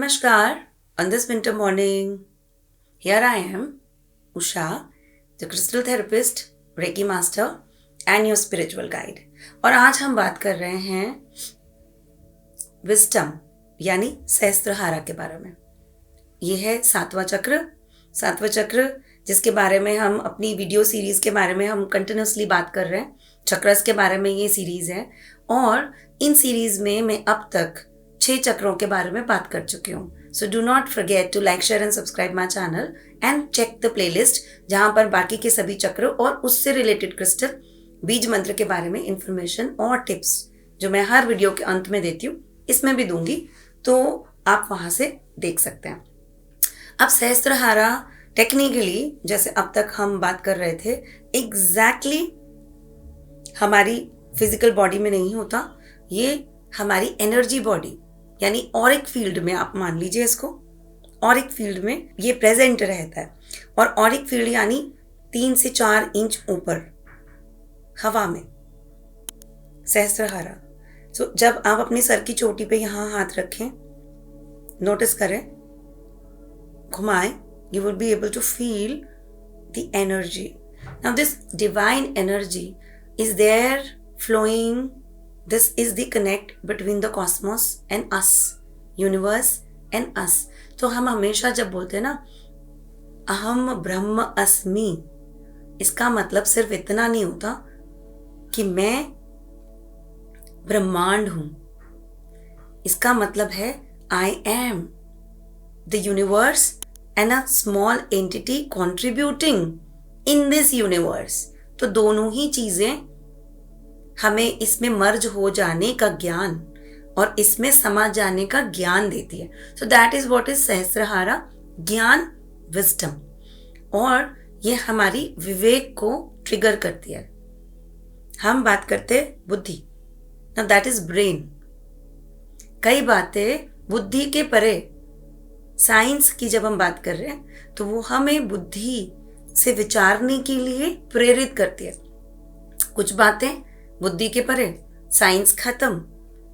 Namaskar. On this winter morning, here I am, Usha, the crystal therapist, Reiki master and your spiritual guide. और आज हम बात कर रहे हैं विस्टम यानी सहस्त्रहारा के बारे में. ये है सातवां चक्र जिसके बारे में हम अपनी वीडियो सीरीज के बारे में हम कंटिन्यूसली बात कर रहे हैं. चक्रस के बारे में ये सीरीज है और इन सीरीज में मैं अब तक 6 चक्रों के बारे में बात कर चुकी हूँ. So do not forget to like, share and subscribe my channel and check the playlist जहाँ पर बाकी के सभी चक्र और उससे रिलेटेड क्रिस्टल, बीज मंत्र के बारे में इंफॉर्मेशन और टिप्स जो मैं हर वीडियो के अंत में देती हूँ इसमें भी दूंगी, तो आप वहाँ से देख सकते हैं. अब सहस्त्रहारा टेक्निकली जैसे अब तक हम बात कर रहे थे एग्जैक्टली हमारी फिजिकल बॉडी में नहीं होता. ये हमारी एनर्जी बॉडी यानी ऑरिक फील्ड में, आप मान लीजिए इसको, ऑरिक फील्ड में ये प्रेजेंट रहता है. और ऑरिक फील्ड यानी 3 से 4 इंच ऊपर हवा में सहस्त्रहारा. सो जब आप अपनी सर की चोटी पे यहाँ हाथ रखें, नोटिस करें, घुमाएं, you will be able to feel the energy. Now this divine energy is there flowing. This is the connect between the cosmos and us, universe and us. तो हम हमेशा जब बोलते हैं ना अहम ब्रह्म अस्मि, इसका मतलब सिर्फ इतना नहीं होता कि मैं ब्रह्मांड हूं. इसका मतलब है I am the universe and a small entity contributing in this universe. तो दोनों ही चीजें हमें इसमें मर्ज हो जाने का ज्ञान और इसमें समा जाने का ज्ञान देती है. So that is what is Sahasrara, ज्ञान, विजडम. और ये हमारी विवेक को ट्रिगर करती है. हम बात करते हैं बुद्धि. Now that is brain. कई बातें बुद्धि के परे, साइंस की जब हम बात कर रहे हैं तो वो हमें बुद्धि से विचारने के लिए प्रेरित करती है. कुछ बातें बुद्धि के परे, साइंस खत्म,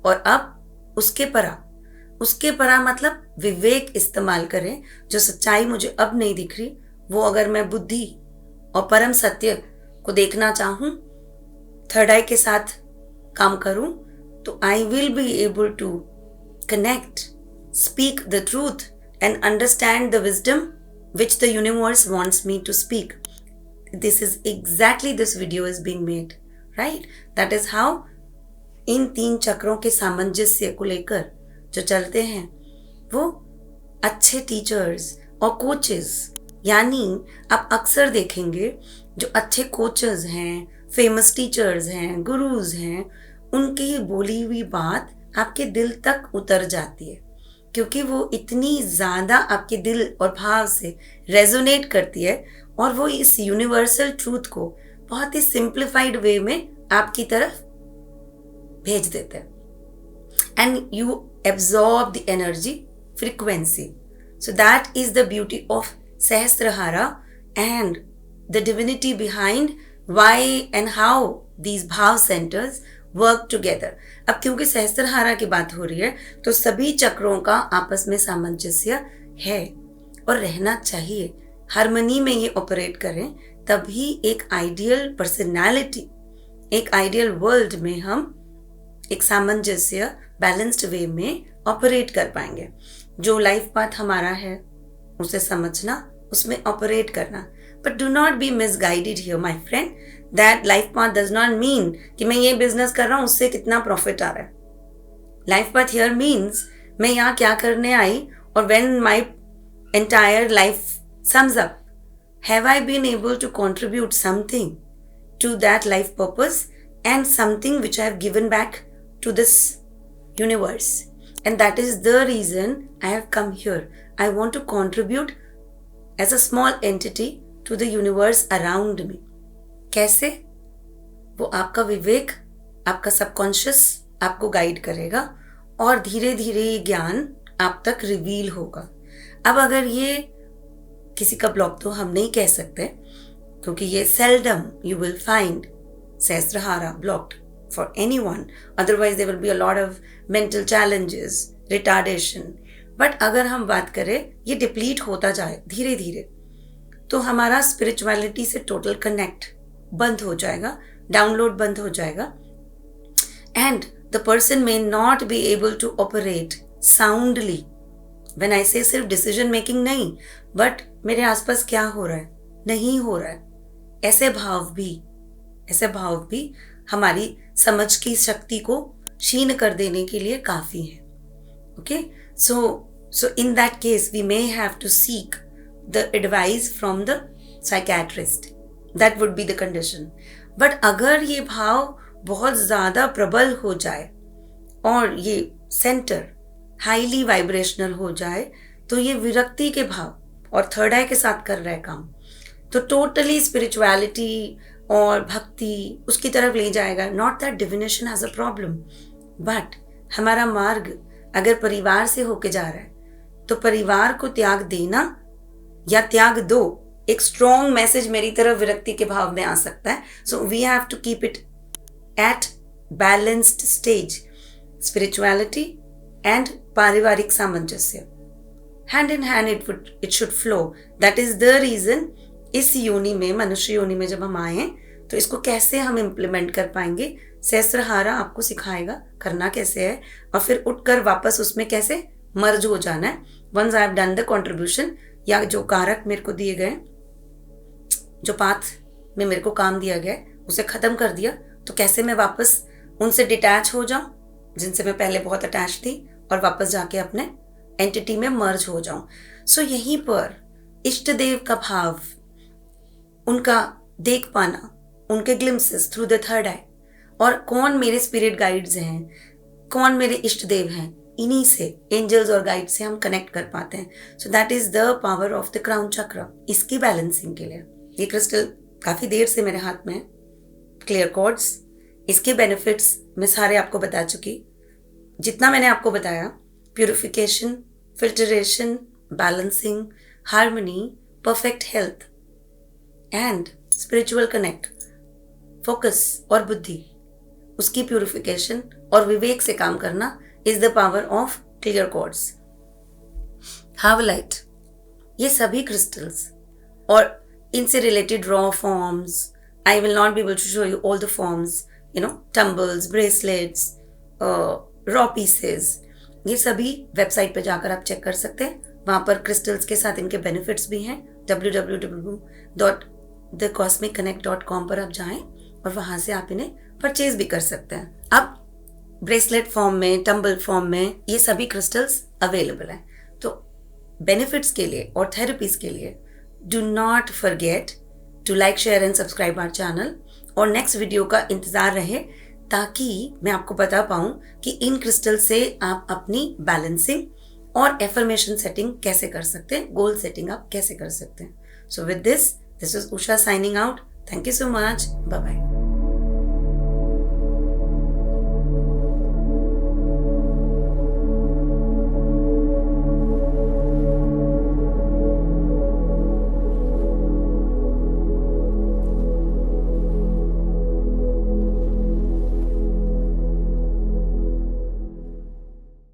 और अब उसके परा मतलब विवेक इस्तेमाल करें. जो सच्चाई मुझे अब नहीं दिख रही वो अगर मैं बुद्धि और परम सत्य को देखना चाहूं, थर्ड आई के साथ काम करूं, तो I will be able to connect, speak the truth and understand the wisdom which the universe wants me to speak. This is exactly this video is being made, right? That is how इन 3 चक्रों के सामंजस्य को लेकर जो चलते हैं वो अच्छे टीचर्स और कोचेस, यानी आप अक्सर देखेंगे जो अच्छे कोचेस हैं, फेमस टीचर्स हैं, गुरुज हैं, उनकी बोली हुई बात आपके दिल तक उतर जाती है क्योंकि वो इतनी ज़्यादा आपके दिल और भाव से रेजोनेट करती है और वो इस यूनिवर्सल ट्रूथ को बहुत ही सिंप्लीफाइड वे में आपकी तरफ भेज देते हैं. And you absorb the energy frequency. So that is the beauty of Sahasrara and the divinity behind why and how these भाव सेंटर्स वर्क टुगेदर. अब क्योंकि सहस्त्रहारा की बात हो रही है तो सभी चक्रों का आपस में सामंजस्य है और रहना चाहिए. हार्मनी में ये ऑपरेट करें तभी एक आइडियल पर्सनालिटी, एक आइडियल वर्ल्ड में हम एक सामंजस्य बैलेंस्ड वे में ऑपरेट कर पाएंगे. जो लाइफ पाथ हमारा है उसे समझना, उसमें ऑपरेट करना. But do not be misguided here my friend. That life path does not mean कि मैं ये बिजनेस कर रहा हूँ उससे कितना प्रॉफिट आ रहा है. लाइफ पाथ हियर मीन्स मैं यहाँ क्या करने आई और when my entire life sums up, have I been able to contribute something to that life purpose and something which I have given back to this universe. And that is the reason I have come here. I want to contribute as a small entity to the universe around me. कैसे? वो आपका विवेक, आपका subconscious आपको guide करेगा और धीरे धीरे ये ज्ञान आप तक रिवील होगा. अब अगर ये किसी का ब्लॉक तो हम नहीं कह सकते क्योंकि ये seldom you will find Sahasrara blocked for anyone. Otherwise there will be a lot of mental challenges, retardation, but अगर हम बात करें ये डिप्लीट होता जाए धीरे धीरे, तो हमारा स्पिरिचुअलिटी से टोटल कनेक्ट बंद हो जाएगा, डाउनलोड बंद हो जाएगा, and the person may not be able to operate soundly. When I say सिर्फ डिसीजन मेकिंग नहीं, बट मेरे आसपास क्या हो रहा है, नहीं हो रहा है, ऐसे भाव भी हमारी समझ की शक्ति को क्षीण कर देने के लिए काफी है। Okay, so in that case we may have to seek the advice from the psychiatrist. That would be the condition. But अगर ये भाव बहुत ज़्यादा प्रबल हो जाए और ये सेंटर हाईली वाइब्रेशनल हो जाए, तो ये विरक्ति के भाव और थर्ड आई के साथ कर रहा है काम, तो टोटली स्पिरिचुअलिटी और भक्ति उसकी तरफ ले जाएगा। Not that divination has a problem, but हमारा मार्ग अगर परिवार से होके जा रहा है, तो परिवार को त्याग देना या त्याग दो, एक स्ट्रॉन्ग मैसेज मेरी तरफ विरक्ति के भाव में आ सकता है। So we have to keep it at balanced stage, spirituality and पारिवारिक सामंजस्य, hand in hand it should flow. That is the reason इस योनि में, मनुष्य योनि में जब हम आए तो इसको कैसे हम इम्प्लीमेंट कर पाएंगे, सहस्त्रहारा आपको सिखाएगा करना कैसे है, और फिर उठकर वापस उसमें कैसे मर्ज हो जाना है। Once I have done the contribution, या जो कारक मेरे को दिए गए, जो पाथ में मेरे को काम दिया गया उसे खत्म कर दिया, तो कैसे मैं वापस उनसे डिटैच हो जाऊं जिनसे मैं पहले बहुत अटैच थी, और वापस जाके अपने एंटिटी में मर्ज हो जाऊं। सो यहीं पर इष्ट देव का भाव, उनका देख पाना, उनके ग्लिम्सेस थ्रू द थर्ड आई, और कौन मेरे स्पिरिट गाइड्स हैं, कौन मेरे इष्ट देव हैं, इन्हीं से, एंजल्स और गाइड से हम कनेक्ट कर पाते हैं। सो that is the power of the crown चक्र। इसकी बैलेंसिंग के लिए ये क्रिस्टल काफी देर से मेरे हाथ में है, क्लियर कॉर्ड्स। इसके बेनिफिट्स मैं सारे आपको बता चुकी, जितना मैंने आपको बताया, purification, filtration, balancing, harmony, perfect health and spiritual connect, focus और बुद्धि, उसकी प्यूरिफिकेशन और विवेक से काम करना is the power of clear quartz. Howlite, ये सभी क्रिस्टल्स और इनसे related raw forms, I will not be able to show you all the forms, tumbles, bracelets, raw pieces, ये सभी वेबसाइट पे जाकर आप चेक कर सकते हैं। वहाँ पर क्रिस्टल्स के साथ इनके बेनिफिट्स भी हैं। www.thecosmicconnect.com पर आप जाएं और वहाँ से आप इन्हें परचेज भी कर सकते हैं। अब ब्रेसलेट फॉर्म में, टम्बल फॉर्म में ये सभी क्रिस्टल्स अवेलेबल हैं। तो बेनिफिट्स के लिए और थेरेपीज के लिए do not forget to like, share and subscribe our channel, और नेक्स्ट वीडियो का इंतज़ार रहे, ताकि मैं आपको बता पाऊँ कि इन क्रिस्टल से आप अपनी बैलेंसिंग और एफर्मेशन सेटिंग कैसे कर सकते हैं, गोल सेटिंग आप कैसे कर सकते हैं। So with this is Usha signing out. Thank you so much, bye bye.